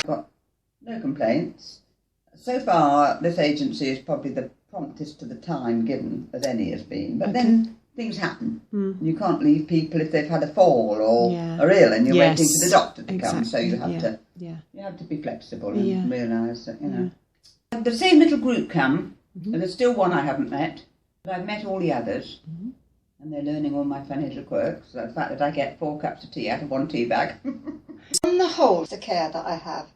Got no complaints. So far, this agency is probably the promptest to the time given as any has been. But then things happen. You can't leave people if they've had a fall or are ill, and you're waiting for the doctor to come. So you have to be flexible and realise that The same little group come, and there's still one I haven't met, but I've met all the others, and they're learning all my funny little quirks. The fact that I get 4 cups of tea out of 1 tea bag. On the whole, the care that I have,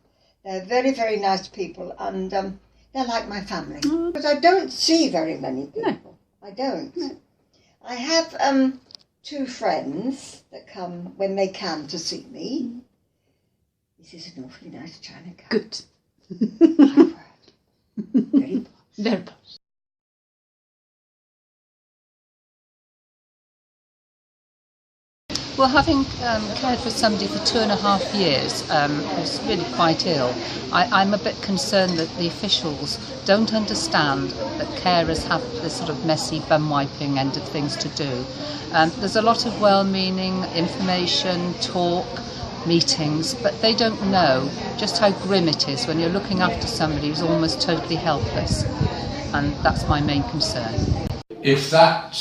they're very, very nice people, and they're like my family. But I don't see very many people. No. I don't. No. I have 2 friends that come when they can to see me. This is an awfully nice China cup. Good. My word. Very posh. Very posh. Well, having cared for somebody for 2.5 years who's really quite ill, I'm a bit concerned that the officials don't understand that carers have this sort of messy bum wiping end of things to do. There's a lot of well-meaning information, talk, meetings, but they don't know just how grim it is when you're looking after somebody who's almost totally helpless, and that's my main concern. If that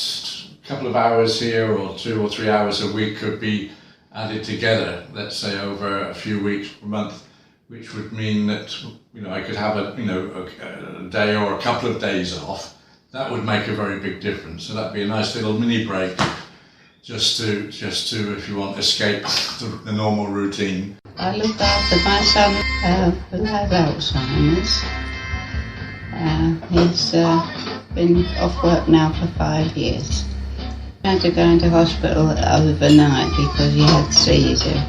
couple of hours here or 2 or 3 hours a week could be added together, let's say over a few weeks per month, which would mean that I could have a day or a couple of days off, that would make a very big difference. So that'd be a nice little mini break, just to if you want, escape the normal routine. I look after my son who has Alzheimer's. He's been off work now for 5 years. He had to go into hospital overnight because he had seizure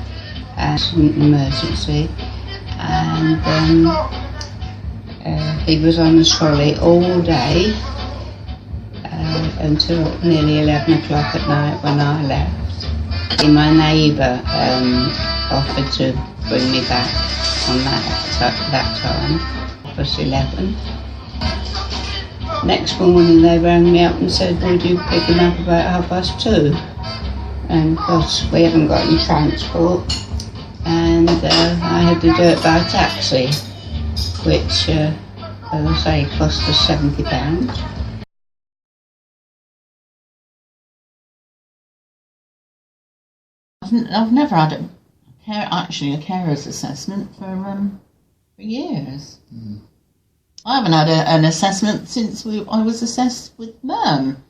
as an emergency, and he was on the trolley all day until nearly 11 o'clock at night when I left. My neighbour offered to bring me back on that time, plus 11. Next morning they rang me up and said, would you pick him up about 2:30? And of course we haven't got any transport, and I had to do it by taxi, which, as I say, cost us £70. I've never had a carer's assessment for years. I haven't had an assessment since I was assessed with Mum,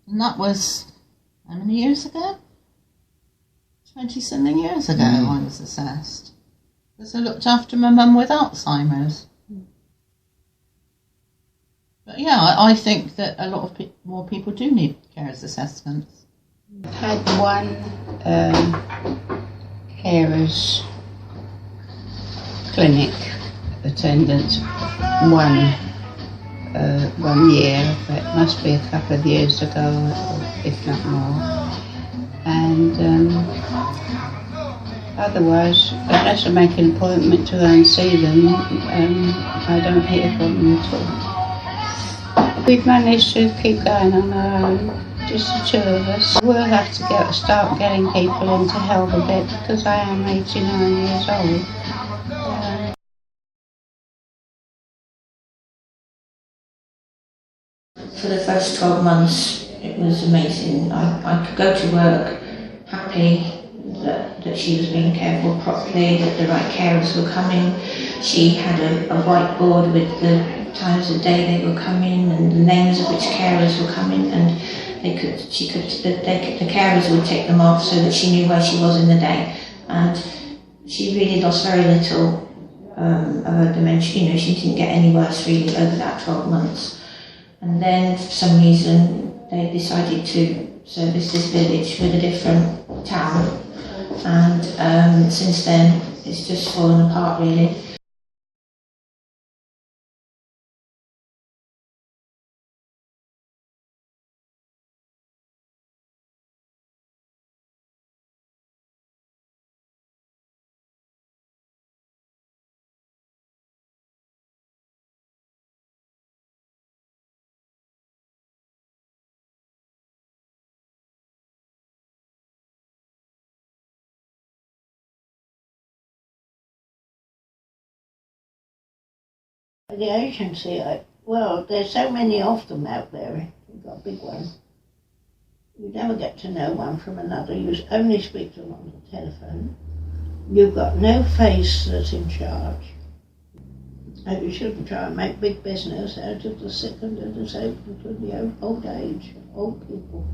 and that was how many years ago? 20-something years ago I was assessed, because I looked after my mum with Alzheimer's. But yeah, I think that a lot of more people do need carers assessments. I've had one carers clinic attendant one year, but it must be a couple of years ago, if not more. And otherwise, unless I make an appointment to go and see them, I don't hear from them at all. We've managed to keep going on our own, just the 2 of us. We'll have to start getting people into help a bit, because I am 89 years old. For the first 12 months, it was amazing. I could go to work happy that she was being cared for properly, that the right carers were coming. She had a whiteboard with the times of day they were coming and the names of which carers were coming, and the carers would take them off so that she knew where she was in the day. And she really lost very little of her dementia. She didn't get any worse really over that 12 months. And then for some reason they decided to service this village with a different town, and since then it's just fallen apart really. The agency, well, there's so many of them out there. We've got a big one. You never get to know one from another. You only speak to them on the telephone. You've got no face that's in charge. And you shouldn't try and make big business out of the sick and the disabled and the old age, old people.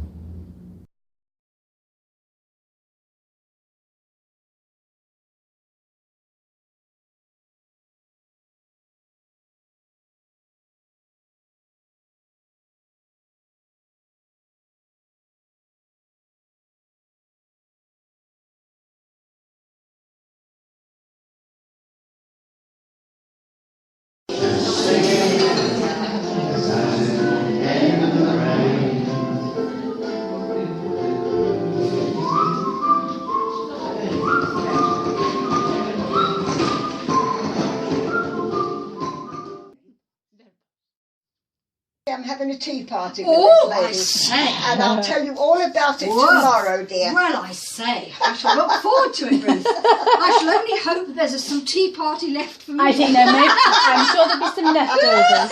I'm having a tea party with this lady. I say. And I'll tell you all about it tomorrow, dear. Well, I say. I shall look forward to it, Ruth. I shall only hope that there's some tea party left for me. I think there may. I'm sure there'll be some leftovers.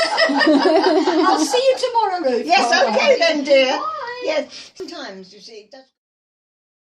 I'll see you tomorrow, Ruth. Yes, Bye. okay then, dear. Bye. Yes. Sometimes, you see, it does.